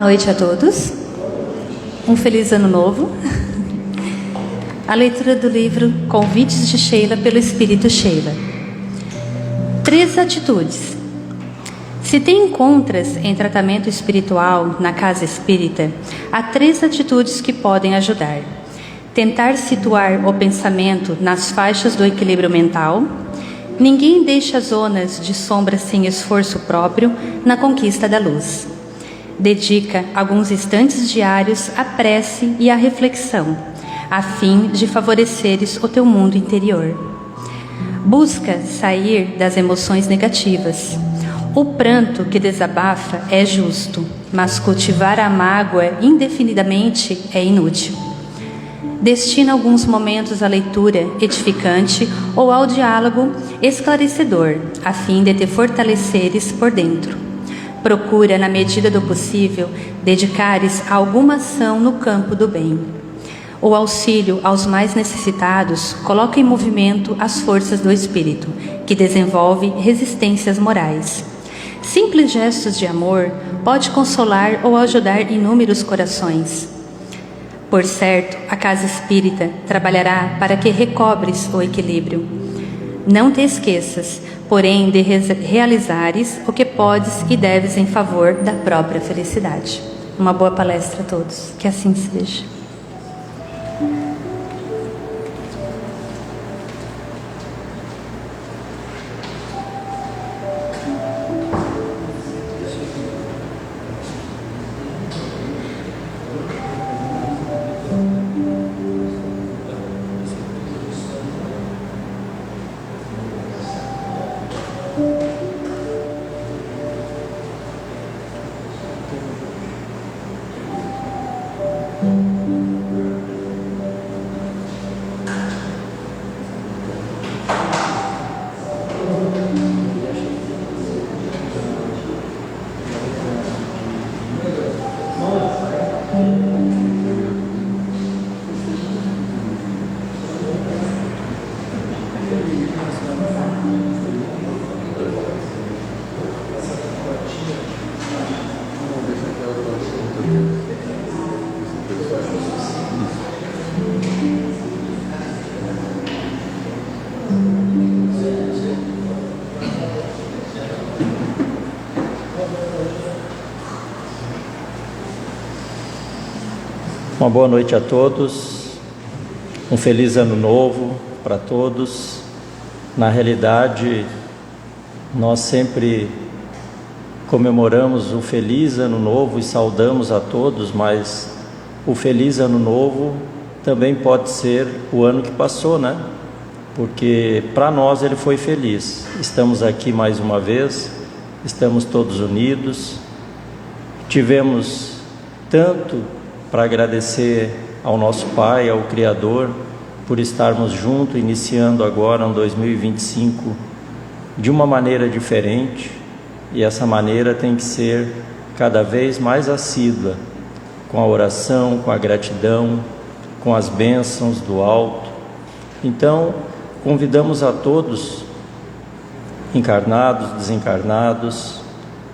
Boa noite a todos. Um feliz ano novo. A leitura do livro Convites de Sheila pelo Espírito Sheila. 3 atitudes. Se te encontras em tratamento espiritual na casa espírita, há 3 atitudes que podem ajudar. Tentar situar o pensamento nas faixas do equilíbrio mental. Ninguém deixa zonas de sombra sem esforço próprio na conquista da luz. Dedica alguns instantes diários à prece e à reflexão, a fim de favoreceres o teu mundo interior. Busca sair das emoções negativas. O pranto que desabafa é justo, mas cultivar a mágoa indefinidamente é inútil. Destina alguns momentos à leitura edificante ou ao diálogo esclarecedor, a fim de te fortaleceres por dentro. Procura, na medida do possível, dedicares a alguma ação no campo do bem. O auxílio aos mais necessitados coloca em movimento as forças do espírito, que desenvolve resistências morais. Simples gestos de amor pode consolar ou ajudar inúmeros corações. Por certo, a casa espírita trabalhará para que recobres o equilíbrio. Não te esqueças, porém, de realizares o que podes e deves em favor da própria felicidade. Uma boa palestra a todos. Que assim seja. Uma boa noite a todos, um feliz ano novo para todos. Na realidade, nós sempre comemoramos o feliz ano novo e saudamos a todos, mas o feliz ano novo também pode ser o ano que passou, né? Porque para nós ele foi feliz. Estamos aqui mais uma vez, estamos todos unidos, tivemos tanto para agradecer ao nosso Pai, ao Criador, por estarmos juntos, iniciando agora um 2025 de uma maneira diferente, e essa maneira tem que ser cada vez mais assídua, com a oração, com a gratidão, com as bênçãos do alto. Então, convidamos a todos, encarnados, desencarnados,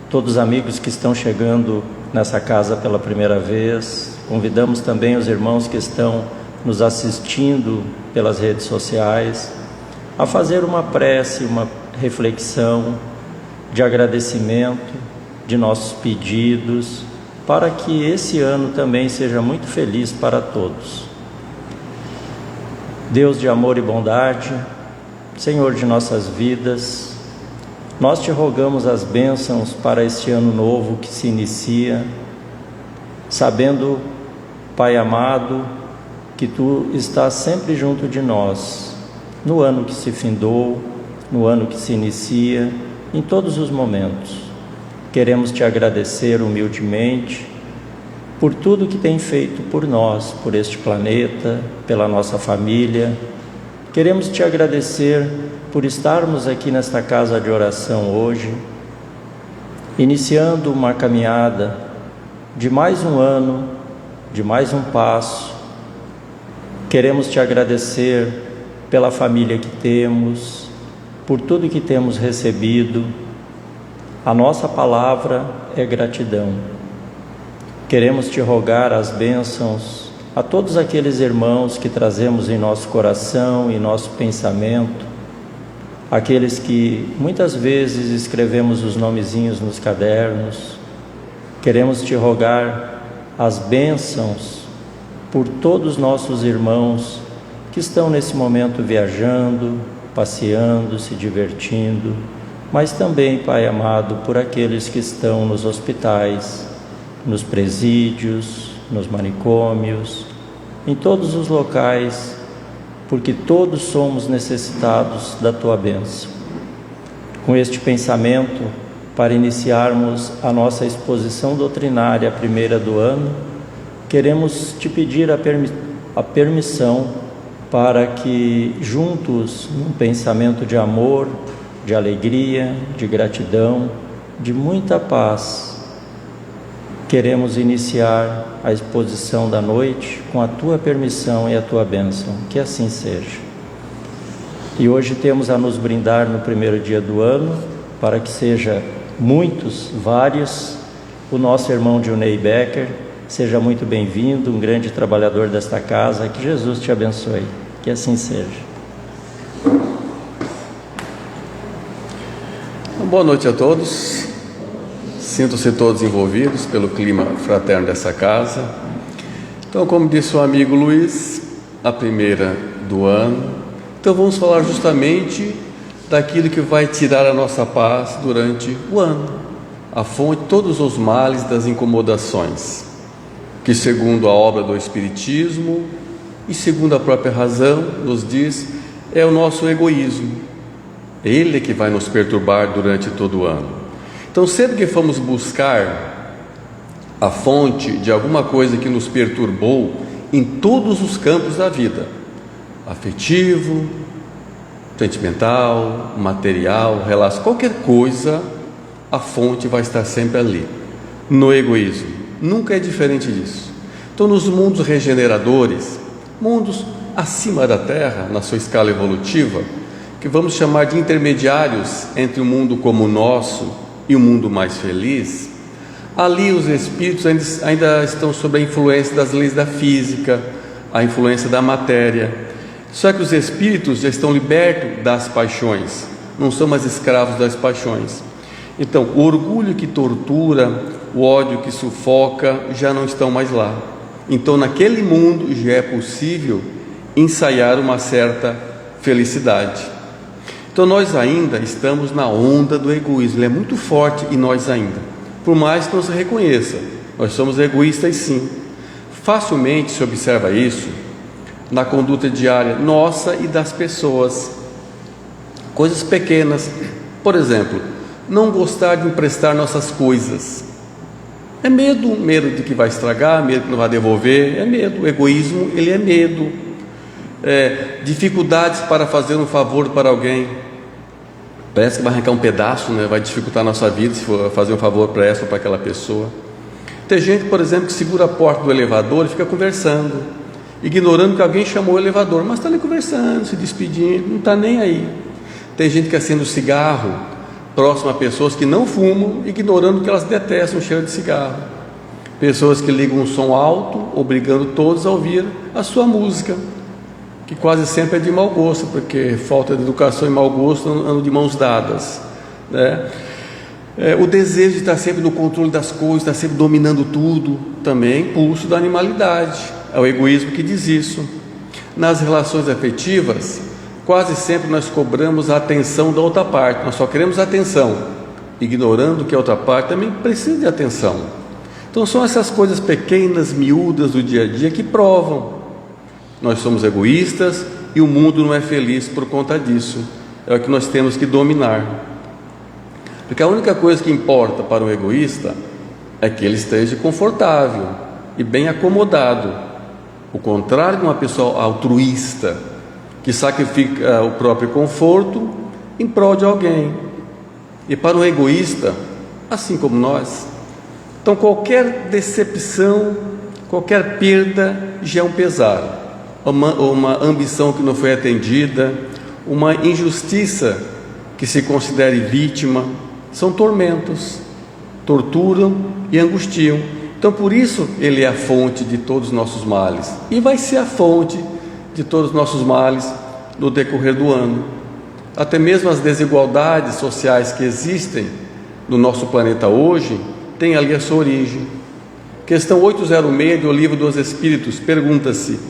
todos os amigos que estão chegando nessa casa pela primeira vez. Convidamos também os irmãos que estão nos assistindo pelas redes sociais a fazer uma prece, uma reflexão de agradecimento de nossos pedidos, para que esse ano também seja muito feliz para todos. Deus de amor e bondade, Senhor de nossas vidas, nós te rogamos as bênçãos para este ano novo que se inicia, sabendo, Pai amado, que Tu estás sempre junto de nós, no ano que se findou, no ano que se inicia, em todos os momentos. Queremos Te agradecer humildemente por tudo que tem feito por nós, por este planeta, pela nossa família. Queremos Te agradecer por estarmos aqui nesta casa de oração hoje, iniciando uma caminhada de mais um ano, de mais um passo. Queremos Te agradecer pela família que temos, por tudo que temos recebido. A nossa palavra é gratidão. queremos te rogar as bênçãos a todos aqueles irmãos que trazemos em nosso coração e nosso pensamento, aqueles que muitas vezes escrevemos os nomezinhos nos cadernos. Queremos te rogar as bênçãos por todos os nossos irmãos que estão nesse momento viajando, passeando, se divertindo, mas também, Pai amado, por aqueles que estão nos hospitais, nos presídios, nos manicômios, em todos os locais, porque todos somos necessitados da Tua bênção. Com este pensamento, para iniciarmos a nossa exposição doutrinária, a primeira do ano, queremos te pedir a permissão para que juntos, num pensamento de amor, de alegria, de gratidão, de muita paz, queremos iniciar a exposição da noite com a Tua permissão e a Tua bênção, que assim seja. E hoje temos a nos brindar no primeiro dia do ano, para que seja muitos, vários, o nosso irmão Dionei Becker. Seja muito bem-vindo, um grande trabalhador desta casa, que Jesus te abençoe, que assim seja. Boa noite a todos, sinto-se todos envolvidos pelo clima fraterno dessa casa. Então, como disse o amigo Luiz, a primeira do ano, então vamos falar justamente daquilo que vai tirar a nossa paz durante o ano, a fonte de todos os males das incomodações, que segundo a obra do Espiritismo e segundo a própria razão nos diz, é o nosso egoísmo. Ele que vai nos perturbar durante todo o ano. Então, sempre que formos buscar a fonte de alguma coisa que nos perturbou em todos os campos da vida, afetivo, sentimental, material, relação, qualquer coisa, a fonte vai estar sempre ali, no egoísmo. Nunca é diferente disso. Então, nos mundos regeneradores, mundos acima da Terra, na sua escala evolutiva, que vamos chamar de intermediários entre o mundo como o nosso e o mundo mais feliz, ali os espíritos ainda estão sob a influência das leis da física, a influência da matéria. Só que os espíritos já estão libertos das paixões, não são mais escravos das paixões. Então, o orgulho que tortura, o ódio que sufoca, já não estão mais lá. Então, naquele mundo já é possível ensaiar uma certa felicidade. Então, nós ainda estamos na onda do egoísmo, ele é muito forte em nós ainda, por mais que não se reconheça, nós somos egoístas sim. Facilmente se observa isso na conduta diária nossa e das pessoas, coisas pequenas, por exemplo, não gostar de emprestar nossas coisas, é medo de que vai estragar, medo que não vai devolver, é medo, o egoísmo ele é medo, dificuldades para fazer um favor para alguém, parece que vai arrancar um pedaço, né? Vai dificultar a nossa vida se for fazer um favor para essa ou para aquela pessoa. Tem gente, por exemplo, que segura a porta do elevador e fica conversando, ignorando que alguém chamou o elevador, mas está ali conversando, se despedindo, não está nem aí. Tem gente que acende o cigarro próximo a pessoas que não fumam, ignorando que elas detestam o cheiro de cigarro. Pessoas que ligam um som alto, obrigando todos a ouvir a sua música, que quase sempre é de mau gosto, porque falta de educação e mau gosto andam de mãos dadas, né? O desejo de estar sempre no controle das coisas, estar sempre dominando tudo, também é impulso da animalidade, é o egoísmo que diz isso. Nas relações afetivas, quase sempre nós cobramos a atenção da outra parte, nós só queremos atenção, ignorando que a outra parte também precisa de atenção. Então são essas coisas pequenas, miúdas do dia a dia que provam. Nós somos egoístas e o mundo não é feliz por conta disso. É o que nós temos que dominar. Porque a única coisa que importa para um egoísta é que ele esteja confortável e bem acomodado. O contrário de uma pessoa altruísta, que sacrifica o próprio conforto em prol de alguém. E para um egoísta, assim como nós, então qualquer decepção, qualquer perda já é um pesar. Uma ambição que não foi atendida, uma injustiça que se considere vítima, são tormentos, torturam e angustiam. Então, por isso, ele é a fonte de todos os nossos males e vai ser a fonte de todos os nossos males no decorrer do ano. Até mesmo as desigualdades sociais que existem no nosso planeta hoje têm ali a sua origem. Questão 806 do Livro dos Espíritos pergunta-se: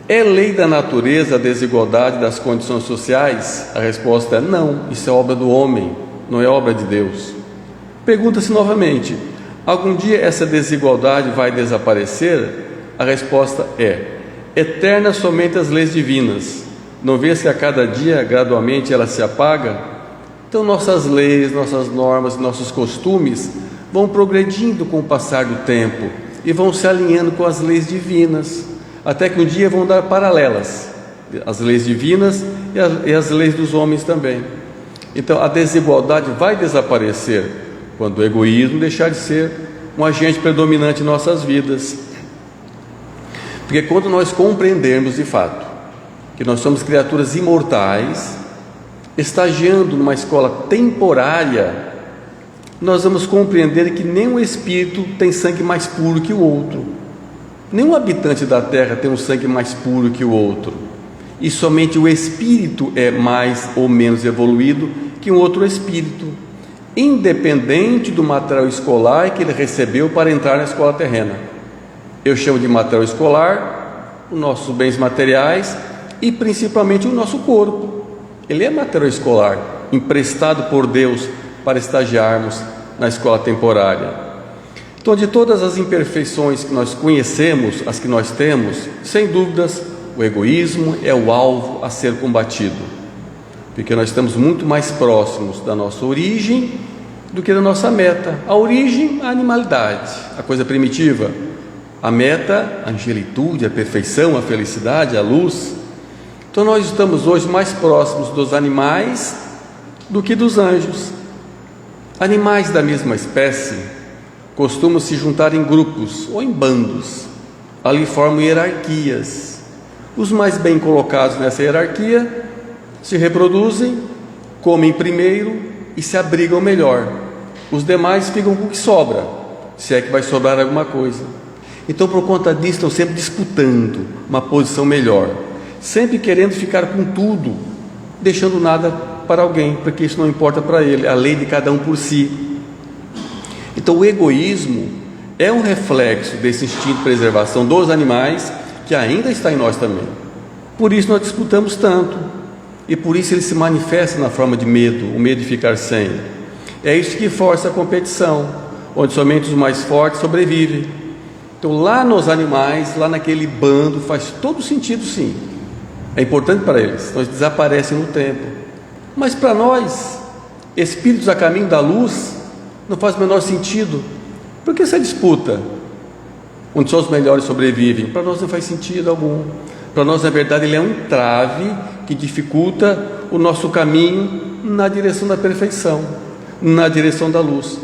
é lei da natureza a desigualdade das condições sociais? A resposta é não, isso é obra do homem, não é obra de Deus. Pergunta-se novamente: algum dia essa desigualdade vai desaparecer? A resposta é: eternas somente as leis divinas. Não vês que a cada dia, gradualmente, ela se apaga? Então nossas leis, nossas normas, nossos costumes vão progredindo com o passar do tempo e vão se alinhando com as leis divinas, até que um dia vão dar paralelas, as leis divinas e as leis dos homens também. Então a desigualdade vai desaparecer quando o egoísmo deixar de ser um agente predominante em nossas vidas. Porque quando nós compreendermos de fato que nós somos criaturas imortais, estagiando numa escola temporária, nós vamos compreender que nenhum espírito tem sangue mais puro que o outro, nenhum habitante da terra tem um sangue mais puro que o outro, e somente o espírito é mais ou menos evoluído que um outro espírito, independente do material escolar que ele recebeu para entrar na escola terrena. Eu chamo de material escolar os nossos bens materiais e principalmente o nosso corpo. Ele é material escolar, emprestado por Deus para estagiarmos na escola temporária. Então, de todas as imperfeições que nós conhecemos, as que nós temos, sem dúvidas, o egoísmo é o alvo a ser combatido, porque nós estamos muito mais próximos da nossa origem do que da nossa meta. A origem, a animalidade, a coisa primitiva; a meta, a angelitude, a perfeição, a felicidade, a luz. Então nós estamos hoje mais próximos dos animais do que dos anjos. Animais da mesma espécie costumam se juntar em grupos ou em bandos. Ali formam hierarquias. Os mais bem colocados nessa hierarquia se reproduzem, comem primeiro e se abrigam melhor. Os demais ficam com o que sobra, se é que vai sobrar alguma coisa. Então, por conta disso, estão sempre disputando uma posição melhor, sempre querendo ficar com tudo, deixando nada para alguém, porque isso não importa para ele, a lei de cada um por si. Então o egoísmo é um reflexo desse instinto de preservação dos animais, que ainda está em nós também. Por isso nós disputamos tanto, e por isso ele se manifesta na forma de medo, o medo de ficar sem. É isso que força a competição, onde somente os mais fortes sobrevivem. Então lá nos animais, lá naquele bando, faz todo sentido, sim. É importante para eles, então eles desaparecem no tempo. Mas para nós, espíritos a caminho da luz, não faz o menor sentido. Por que essa disputa? Onde só os melhores sobrevivem? Para nós não faz sentido algum. Para nós, na verdade, ele é um entrave que dificulta o nosso caminho na direção da perfeição, na direção da luz.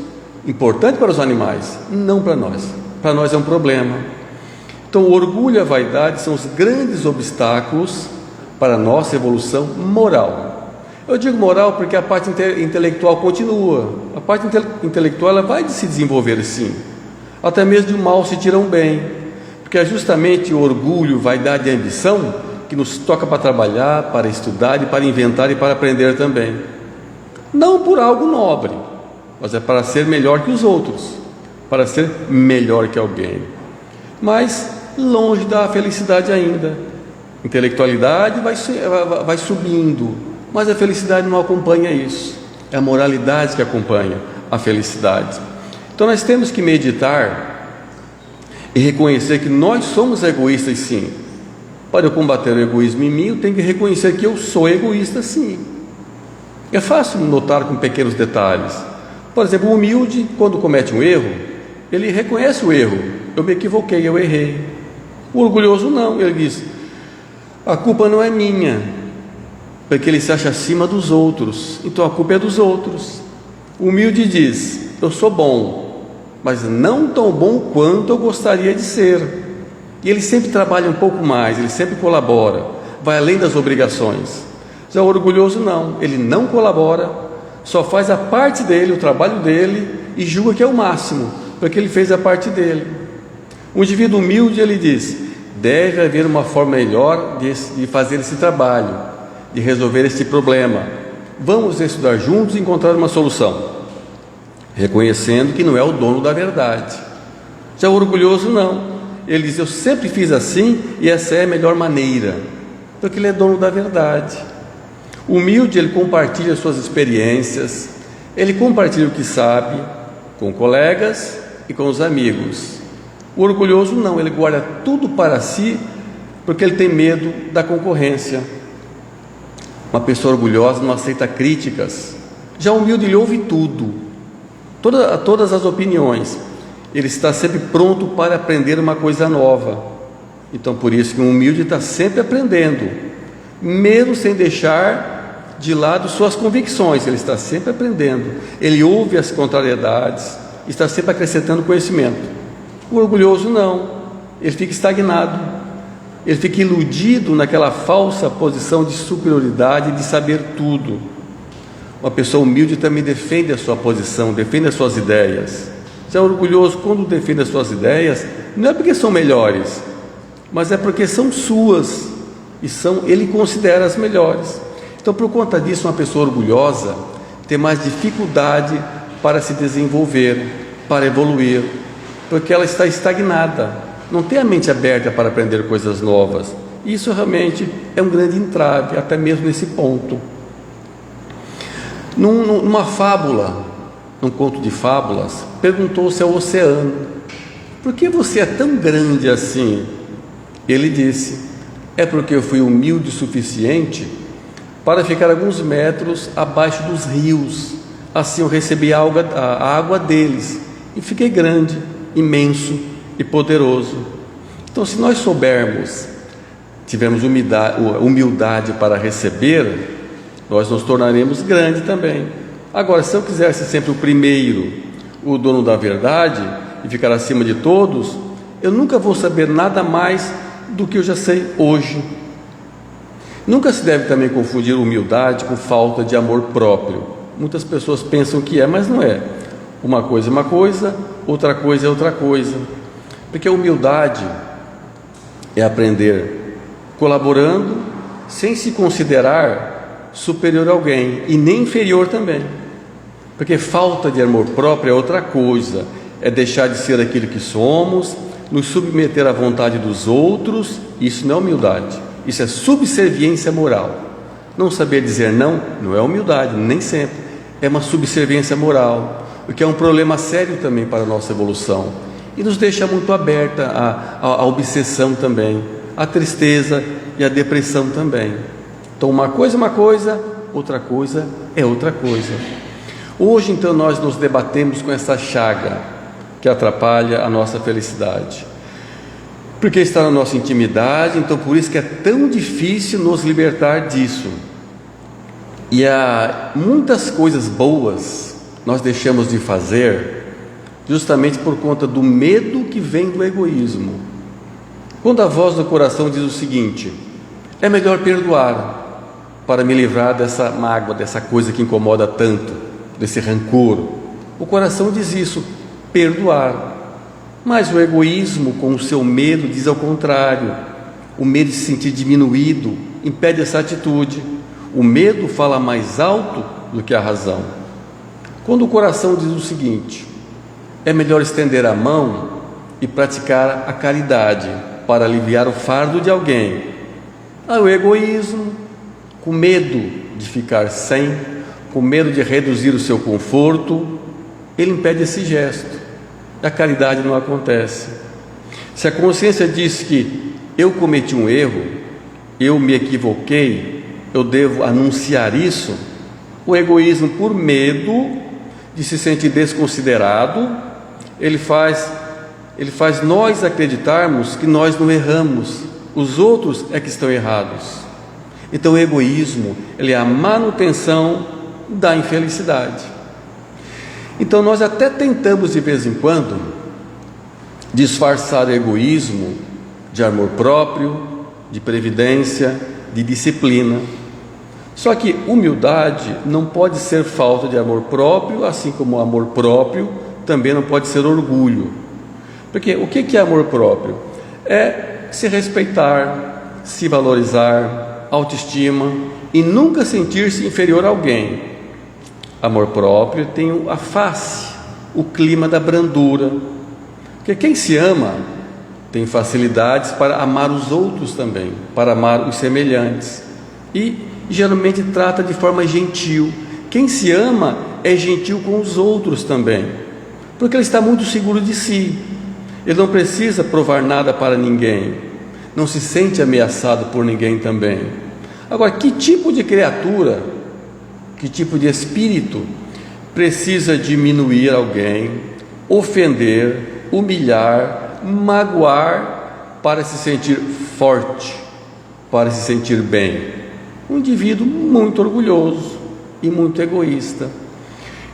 Importante para os animais, não para nós. Para nós é um problema. Então o orgulho e a vaidade são os grandes obstáculos para a nossa evolução moral. Eu digo moral porque a parte intelectual continua. A parte intelectual ela vai se desenvolver, sim. Até mesmo de mal se tira um bem, porque é justamente o orgulho, vaidade e a ambição que nos toca para trabalhar, para estudar e para inventar e para aprender também. Não por algo nobre, mas é para ser melhor que os outros, para ser melhor que alguém. Mas longe da felicidade ainda. Intelectualidade vai subindo, mas a felicidade não acompanha isso. É a moralidade que acompanha a felicidade. Então nós temos que meditar e reconhecer que nós somos egoístas, sim. Para eu combater o egoísmo em mim, eu tenho que reconhecer que eu sou egoísta, sim. É fácil notar com pequenos detalhes. Por exemplo, o humilde, quando comete um erro, ele reconhece o erro. Eu me equivoquei, eu errei. O orgulhoso não, ele diz: a culpa não é minha, porque ele se acha acima dos outros, então a culpa é dos outros. O humilde diz: eu sou bom, mas não tão bom quanto eu gostaria de ser. E ele sempre trabalha um pouco mais, ele sempre colabora, vai além das obrigações. Já o orgulhoso não, ele não colabora, só faz a parte dele, o trabalho dele, e julga que é o máximo, porque ele fez a parte dele. Um indivíduo humilde, ele diz: deve haver uma forma melhor de fazer esse trabalho, de resolver este problema. Vamos estudar juntos e encontrar uma solução, reconhecendo que não é o dono da verdade. Já o orgulhoso não, ele diz: eu sempre fiz assim e essa é a melhor maneira, porque ele é dono da verdade. O humilde, ele compartilha suas experiências, ele compartilha o que sabe com colegas e com os amigos. O orgulhoso não, ele guarda tudo para si, porque ele tem medo da concorrência. Uma pessoa orgulhosa não aceita críticas. Já o humilde, ele ouve tudo, todas as opiniões. Ele está sempre pronto para aprender uma coisa nova. Então, por isso que um humilde está sempre aprendendo, mesmo sem deixar de lado suas convicções. Ele está sempre aprendendo, ele ouve as contrariedades, está sempre acrescentando conhecimento. O orgulhoso não, ele fica estagnado, ele fica iludido naquela falsa posição de superioridade, de saber tudo. Uma pessoa humilde também defende a sua posição, defende as suas ideias. Já orgulhoso, quando defende as suas ideias, não é porque são melhores, mas é porque são suas e ele considera as melhores. Então, por conta disso, uma pessoa orgulhosa tem mais dificuldade para se desenvolver, para evoluir, porque ela está estagnada, não tem a mente aberta para aprender coisas novas. Isso realmente é um grande entrave, até mesmo nesse ponto. Numa fábula, num conto de fábulas, perguntou-se ao oceano: por que você é tão grande assim? Ele disse: é porque eu fui humilde o suficiente para ficar alguns metros abaixo dos rios, assim eu recebi a água deles, e fiquei grande, imenso e poderoso. Então, se nós tivermos humildade para receber, nós nos tornaremos grandes também. Agora, se eu quiser ser sempre o primeiro, o dono da verdade, e ficar acima de todos, eu nunca vou saber nada mais do que eu já sei hoje. Nunca se deve também confundir humildade com falta de amor próprio. Muitas pessoas pensam que é, mas não é. Uma coisa é uma coisa, outra coisa é outra coisa. Porque a humildade é aprender colaborando, sem se considerar superior a alguém e nem inferior também. Porque falta de amor próprio é outra coisa, é deixar de ser aquilo que somos, nos submeter à vontade dos outros. Isso não é humildade, isso é subserviência moral. Não saber dizer não é humildade, nem sempre, é uma subserviência moral, o que é um problema sério também para a nossa evolução, e nos deixa muito aberta à obsessão também, à tristeza e à depressão também. Então, uma coisa é uma coisa, outra coisa é outra coisa. Hoje, então, nós nos debatemos com essa chaga que atrapalha a nossa felicidade, porque está na nossa intimidade. Então, por isso que é tão difícil nos libertar disso. E há muitas coisas boas nós deixamos de fazer justamente por conta do medo que vem do egoísmo. Quando a voz do coração diz o seguinte: é melhor perdoar para me livrar dessa mágoa, dessa coisa que incomoda tanto, desse rancor. O coração diz isso, perdoar. Mas o egoísmo, com o seu medo, diz ao contrário. O medo de se sentir diminuído impede essa atitude. O medo fala mais alto do que a razão. Quando o coração diz o seguinte: é melhor estender a mão e praticar a caridade para aliviar o fardo de alguém. O egoísmo, com medo de ficar sem, com medo de reduzir o seu conforto, ele impede esse gesto. A caridade não acontece. Se a consciência diz que eu cometi um erro, eu me equivoquei, eu devo anunciar isso, o egoísmo, por medo de se sentir desconsiderado, ele faz nós acreditarmos que nós não erramos, os outros é que estão errados. Então o egoísmo, ele é a manutenção da infelicidade. Então nós até tentamos de vez em quando disfarçar o egoísmo de amor próprio, de previdência, de disciplina. Só que humildade não pode ser falta de amor próprio, assim como o amor próprio também não pode ser orgulho. Porque o que é amor próprio? É se respeitar, se valorizar, autoestima e nunca sentir-se inferior a alguém. Amor próprio tem a face, o clima da brandura. Porque quem se ama tem facilidades para amar os outros também, para amar os semelhantes. E geralmente trata de forma gentil. Quem se ama é gentil com os outros também, porque ele está muito seguro de si. Ele não precisa provar nada para ninguém, não se sente ameaçado por ninguém também. Agora, que tipo de criatura, que tipo de espírito precisa diminuir alguém, ofender, humilhar, magoar para se sentir forte, para se sentir bem? Um indivíduo muito orgulhoso e muito egoísta.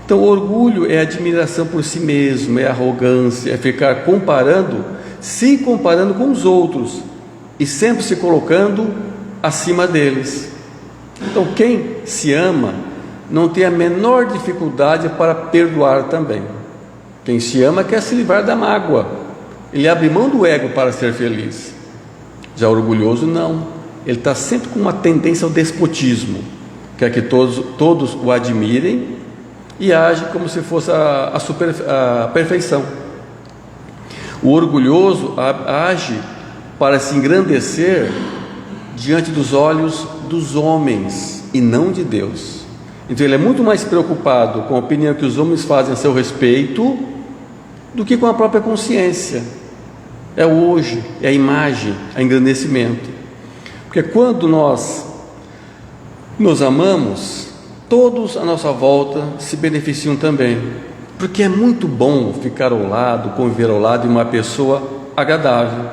Então, o orgulho é admiração por si mesmo, é arrogância, é ficar se comparando com os outros e sempre se colocando acima deles. Então, quem se ama não tem a menor dificuldade para perdoar também. Quem se ama quer se livrar da mágoa, ele abre mão do ego para ser feliz. Já o orgulhoso não, ele está sempre com uma tendência ao despotismo, quer que todos o admirem e age como se fosse a perfeição. O orgulhoso age para se engrandecer diante dos olhos dos homens e não de Deus. Então ele é muito mais preocupado com a opinião que os homens fazem a seu respeito do que com a própria consciência. É o hoje, é a imagem, é engrandecimento. Porque quando nós nos amamos, todos à nossa volta se beneficiam também, porque é muito bom ficar ao lado, conviver ao lado de uma pessoa agradável,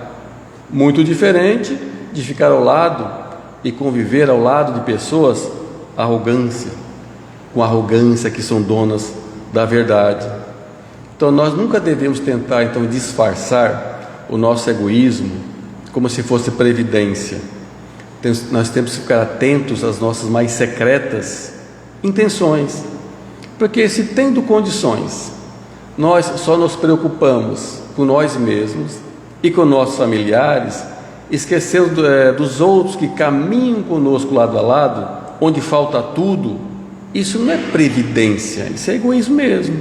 muito diferente de ficar ao lado e conviver ao lado de pessoas com arrogância que são donas da verdade. Então nós nunca devemos tentar disfarçar o nosso egoísmo como se fosse previdência. Nós temos que ficar atentos às nossas mais secretas intenções, porque se tendo condições, nós só nos preocupamos com nós mesmos e com nossos familiares, esquecendo dos outros que caminham conosco lado a lado, onde falta tudo. Isso não é previdência, isso é egoísmo mesmo.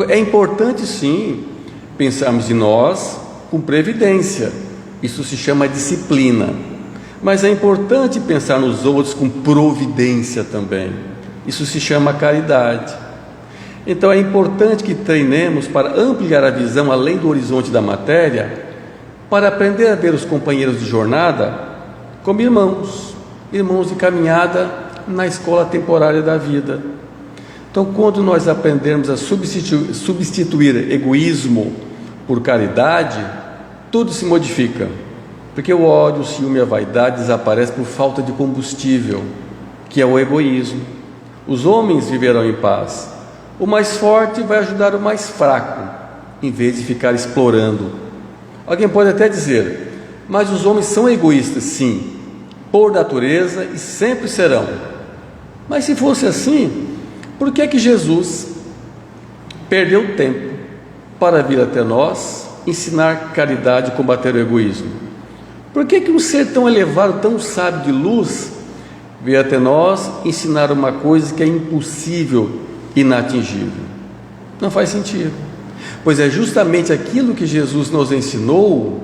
É importante sim pensarmos em nós com previdência, isso se chama disciplina. Mas é importante pensar nos outros com providência também. Isso se chama caridade. Então é importante que treinemos para ampliar a visão além do horizonte da matéria, para aprender a ver os companheiros de jornada como irmãos de caminhada na escola temporária da vida. Então, quando nós aprendermos a substituir egoísmo por caridade, tudo se modifica. Porque o ódio, o ciúme e a vaidade desaparecem por falta de combustível, que é o egoísmo. Os homens viverão em paz. O mais forte vai ajudar o mais fraco, em vez de ficar explorando. Alguém pode até dizer, mas os homens são egoístas, sim, por natureza e sempre serão. Mas se fosse assim, por que Jesus perdeu tempo para vir até nós ensinar caridade e combater o egoísmo? Por que um ser tão elevado, tão sábio de luz, veio até nós ensinar uma coisa que é impossível, inatingível? Não faz sentido, pois é justamente aquilo que Jesus nos ensinou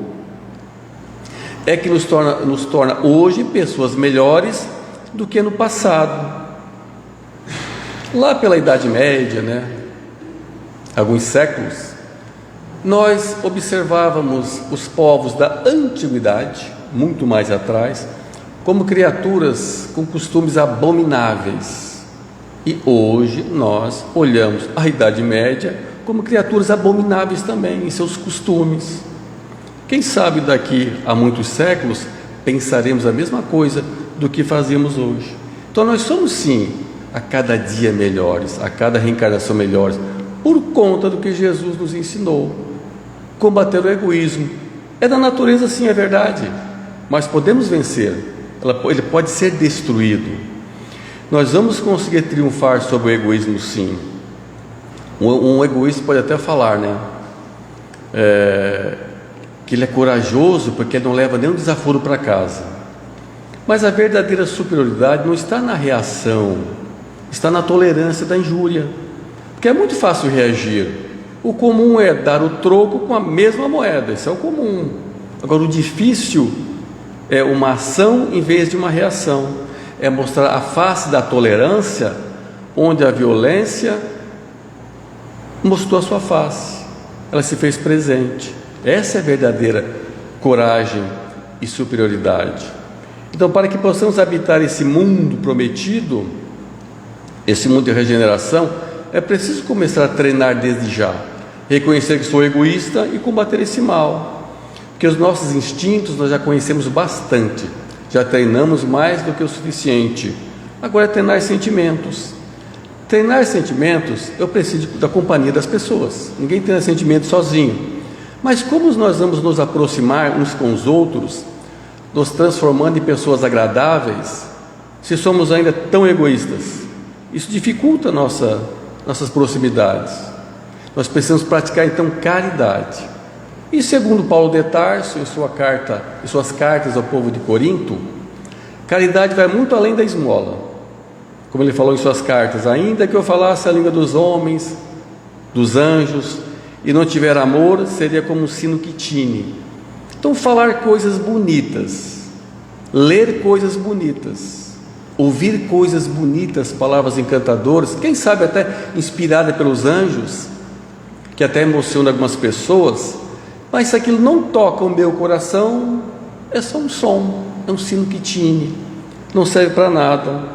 é que nos torna hoje pessoas melhores do que no passado. Lá pela Idade Média, alguns séculos, nós observávamos os povos da antiguidade, muito mais atrás, como criaturas com costumes abomináveis. E hoje nós olhamos a Idade Média como criaturas abomináveis também em seus costumes. Quem sabe daqui a muitos séculos pensaremos a mesma coisa do que fazemos hoje. Então nós somos sim, a cada dia melhores, a cada reencarnação melhores, por conta do que Jesus nos ensinou. Combater o egoísmo é da natureza, sim, é verdade, mas podemos vencer. Ele pode ser destruído. Nós vamos conseguir triunfar sobre o egoísmo, sim. Um egoísta pode até falar, né? Que ele é corajoso porque ele não leva nenhum desaforo para casa. Mas a verdadeira superioridade não está na reação, está na tolerância da injúria. Porque é muito fácil reagir. O comum é dar o troco com a mesma moeda, isso é o comum. Agora, o difícil é uma ação em vez de uma reação, é mostrar a face da tolerância, onde a violência mostrou a sua face, ela se fez presente. Essa é a verdadeira coragem e superioridade. Então, para que possamos habitar esse mundo prometido, esse mundo de regeneração, é preciso começar a treinar desde já, reconhecer que sou egoísta e combater esse mal, porque os nossos instintos nós já conhecemos bastante, já treinamos mais do que o suficiente. Agora é treinar sentimentos. Treinar sentimentos, eu preciso da companhia das pessoas. Ninguém treina sentimento sozinho. Mas como nós vamos nos aproximar uns com os outros, nos transformando em pessoas agradáveis, se somos ainda tão egoístas? Isso dificulta nossas proximidades. Nós precisamos praticar então caridade. E segundo Paulo de Tarso, em suas cartas ao povo de Corinto, caridade vai muito além da esmola. Como ele falou em suas cartas: ainda que eu falasse a língua dos homens, dos anjos, e não tiver amor, seria como um sino que tine. Então, falar coisas bonitas, ler coisas bonitas, ouvir coisas bonitas, palavras encantadoras, quem sabe até inspirada pelos anjos, que até emociona algumas pessoas, mas se aquilo não toca o meu coração, é só um som, é um sino que tine, não serve para nada.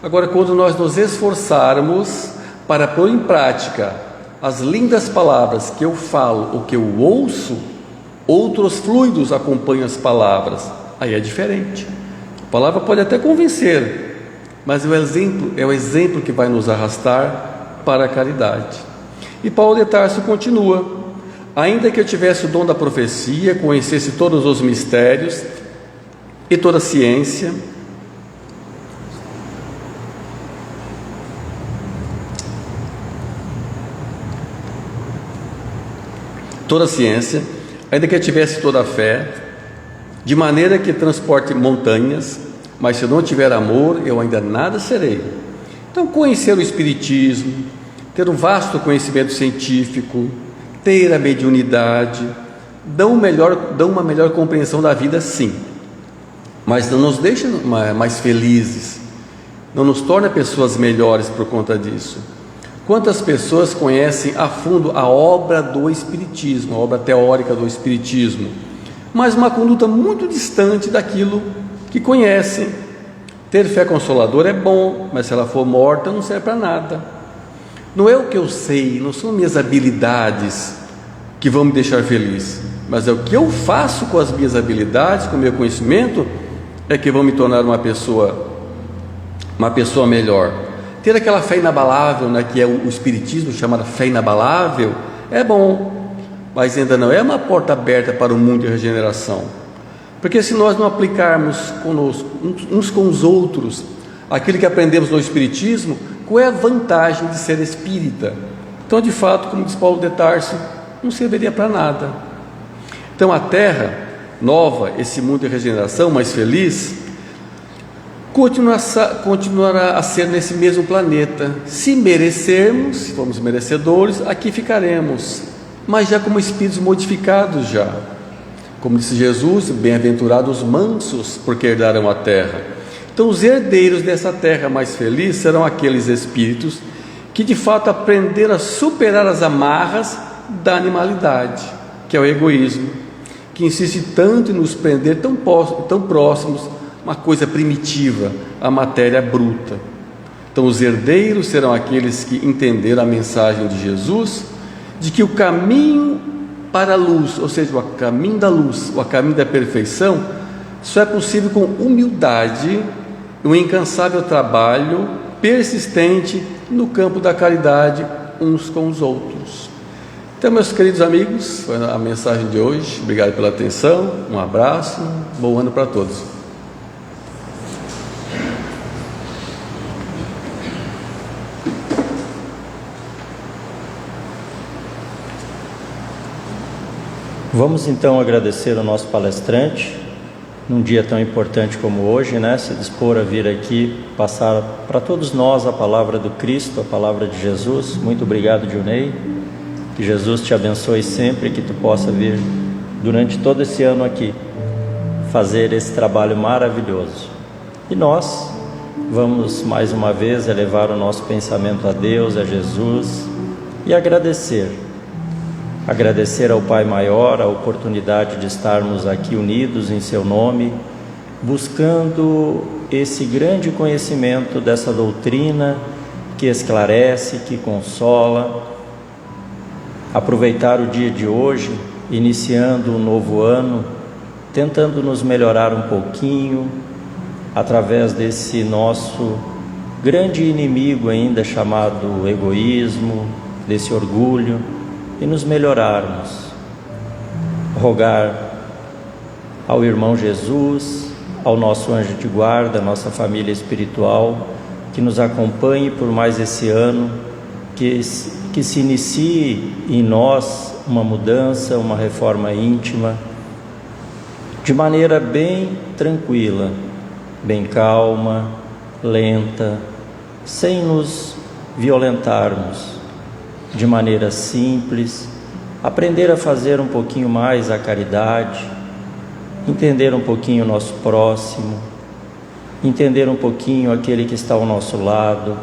Agora, quando nós nos esforçarmos para pôr em prática as lindas palavras que eu falo ou que eu ouço, outros fluidos acompanham as palavras, aí é diferente. A palavra pode até convencer, mas é o exemplo que vai nos arrastar para a caridade. E Paulo de Tarso continua: ainda que eu tivesse o dom da profecia, conhecesse todos os mistérios e toda a ciência, ainda que eu tivesse toda a fé, de maneira que transporte montanhas, mas se eu não tiver amor, eu ainda nada serei. Então, conhecer o Espiritismo, ter um vasto conhecimento científico, ter a mediunidade, dão uma melhor compreensão da vida, sim, mas não nos deixa mais felizes, não nos torna pessoas melhores por conta disso. Quantas pessoas conhecem a fundo a obra do Espiritismo, a obra teórica do Espiritismo, mas uma conduta muito distante daquilo que conhecem. Ter fé consoladora é bom, mas se ela for morta não serve para nada. Não é o que eu sei, não são minhas habilidades que vão me deixar feliz, mas é o que eu faço com as minhas habilidades, com o meu conhecimento, é que vão me tornar uma pessoa melhor. Ter aquela fé inabalável, né, que é o Espiritismo, chamada fé inabalável, é bom, mas ainda não é uma porta aberta para o mundo de regeneração, porque se nós não aplicarmos conosco, uns com os outros, aquilo que aprendemos no Espiritismo, qual é a vantagem de ser espírita? Então, de fato, como diz Paulo de Tarso, não serviria para nada. Então, a Terra nova, esse mundo de regeneração mais feliz, continuará a ser nesse mesmo planeta. Se merecermos, se formos merecedores, aqui ficaremos, mas já como espíritos modificados já. Como disse Jesus: bem-aventurados os mansos, porque herdarão a terra. Então, os herdeiros dessa terra mais feliz serão aqueles espíritos que de fato aprenderam a superar as amarras da animalidade, que é o egoísmo, que insiste tanto em nos prender tão próximos, uma coisa primitiva, a matéria bruta. Então, os herdeiros serão aqueles que entenderam a mensagem de Jesus, de que o caminho para a luz, ou seja, o caminho da luz, o caminho da perfeição, só é possível com humildade, um incansável trabalho persistente no campo da caridade uns com os outros. Então, meus queridos amigos, foi a mensagem de hoje. Obrigado pela atenção, um abraço, bom ano para todos. Vamos então agradecer ao nosso palestrante, num dia tão importante como hoje, né? Se dispor a vir aqui, passar para todos nós a palavra do Cristo, a palavra de Jesus. Muito obrigado, Dionei. Que Jesus te abençoe sempre, que tu possa vir durante todo esse ano aqui, fazer esse trabalho maravilhoso. E nós vamos mais uma vez elevar o nosso pensamento a Deus, a Jesus, e agradecer ao Pai Maior a oportunidade de estarmos aqui unidos em seu nome, buscando esse grande conhecimento dessa doutrina que esclarece, que consola. Aproveitar o dia de hoje, iniciando um novo ano, tentando nos melhorar um pouquinho, através desse nosso grande inimigo ainda chamado egoísmo, desse orgulho, e nos melhorarmos. Rogar ao irmão Jesus, ao nosso anjo de guarda, à nossa família espiritual, que nos acompanhe por mais esse ano, que se inicie em nós uma mudança, uma reforma íntima, de maneira bem tranquila, bem calma, lenta, sem nos violentarmos, de maneira simples, aprender a fazer um pouquinho mais a caridade, entender um pouquinho o nosso próximo, entender um pouquinho aquele que está ao nosso lado,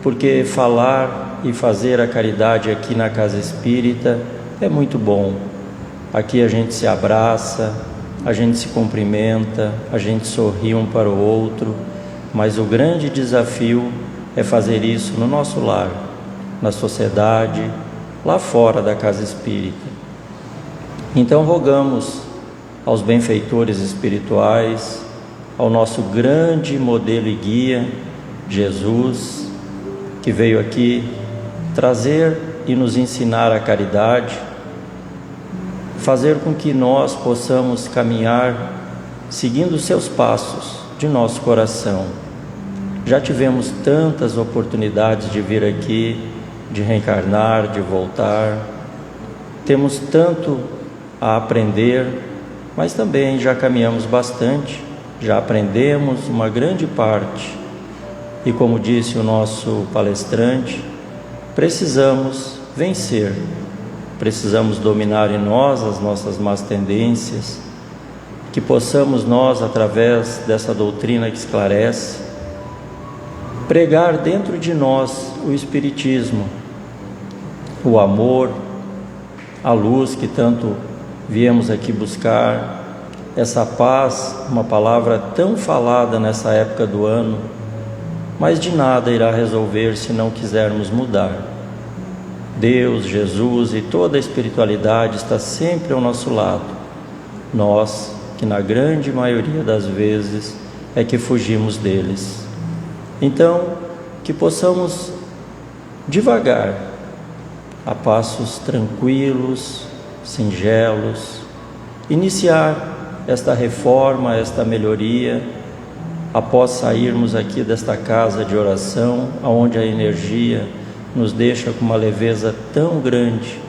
porque falar e fazer a caridade aqui na Casa Espírita é muito bom. Aqui a gente se abraça, a gente se cumprimenta, a gente sorri um para o outro, mas o grande desafio é fazer isso no nosso lar, na sociedade, lá fora da Casa Espírita. Então rogamos aos benfeitores espirituais, ao nosso grande modelo e guia, Jesus, que veio aqui trazer e nos ensinar a caridade, fazer com que nós possamos caminhar seguindo os seus passos de nosso coração. Já tivemos tantas oportunidades de vir aqui, de reencarnar, de voltar. Temos tanto a aprender, mas também já caminhamos bastante, já aprendemos uma grande parte. E como disse o nosso palestrante, precisamos vencer, precisamos dominar em nós as nossas más tendências, que possamos nós, através dessa doutrina que esclarece, pregar dentro de nós o Espiritismo, o amor, a luz que tanto viemos aqui buscar, essa paz, uma palavra tão falada nessa época do ano, mas de nada irá resolver se não quisermos mudar. Deus, Jesus e toda a espiritualidade está sempre ao nosso lado. Nós, que na grande maioria das vezes é que fugimos deles. Então, que possamos devagar, a passos tranquilos, singelos, iniciar esta reforma, esta melhoria, após sairmos aqui desta casa de oração, onde a energia nos deixa com uma leveza tão grande,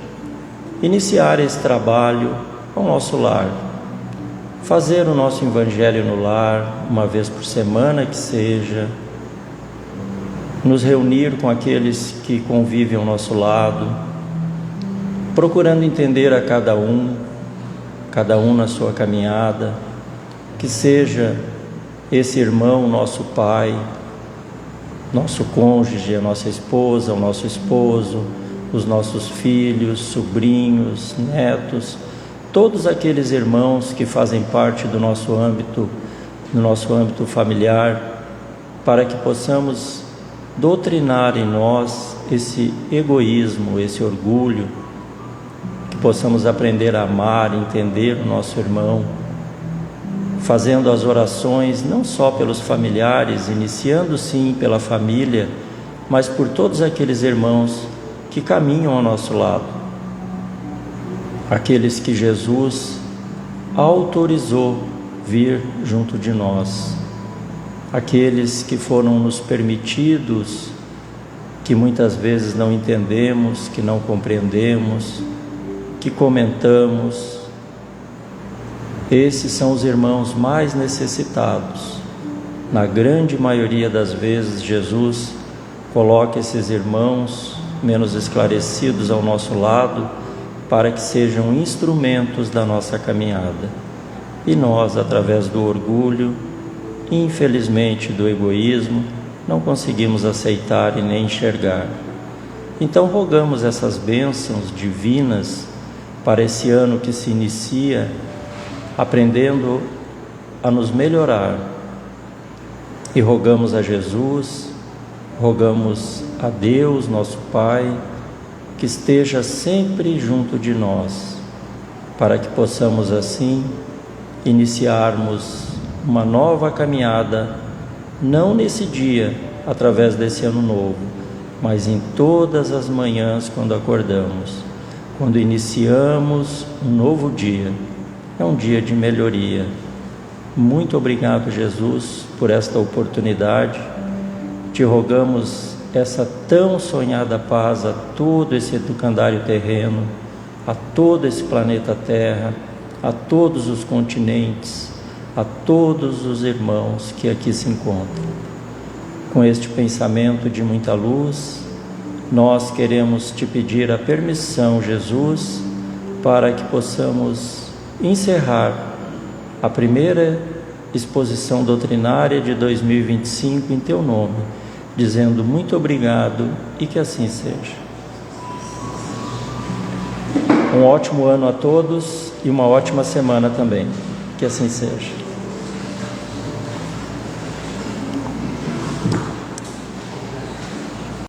iniciar esse trabalho ao nosso lar, fazer o nosso evangelho no lar, uma vez por semana que seja, nos reunir com aqueles que convivem ao nosso lado, procurando entender a cada um na sua caminhada, que seja esse irmão, nosso pai, nosso cônjuge, a nossa esposa, o nosso esposo, os nossos filhos, sobrinhos, netos, todos aqueles irmãos que fazem parte do nosso âmbito familiar, para que possamos doutrinar em nós esse egoísmo, esse orgulho, que possamos aprender a amar, entender o nosso irmão, fazendo as orações não só pelos familiares, iniciando sim pela família, mas por todos aqueles irmãos que caminham ao nosso lado, aqueles que Jesus autorizou vir junto de nós, aqueles que foram nos permitidos, que muitas vezes não entendemos, que não compreendemos, que comentamos, Esses são os irmãos mais necessitados. Na grande maioria das vezes, Jesus coloca esses irmãos menos esclarecidos ao nosso lado para que sejam instrumentos da nossa caminhada. E nós, através do orgulho, infelizmente do egoísmo, não conseguimos aceitar e nem enxergar. Então rogamos essas bênçãos divinas para esse ano que se inicia, aprendendo a nos melhorar. E rogamos a Jesus, rogamos a Deus, nosso Pai, que esteja sempre junto de nós, para que possamos assim iniciarmos uma nova caminhada, não nesse dia, através desse ano novo, mas em todas as manhãs quando acordamos, quando iniciamos um novo dia. É um dia de melhoria. Muito obrigado, Jesus, por esta oportunidade. Te rogamos essa tão sonhada paz a todo esse educandário terreno, a todo esse planeta Terra, a todos os continentes, a todos os irmãos que aqui se encontram. Com este pensamento de muita luz, nós queremos te pedir a permissão, Jesus, para que possamos encerrar a primeira exposição doutrinária de 2025 em teu nome, dizendo muito obrigado e que assim seja. Um ótimo ano a todos e uma ótima semana também. Que assim seja.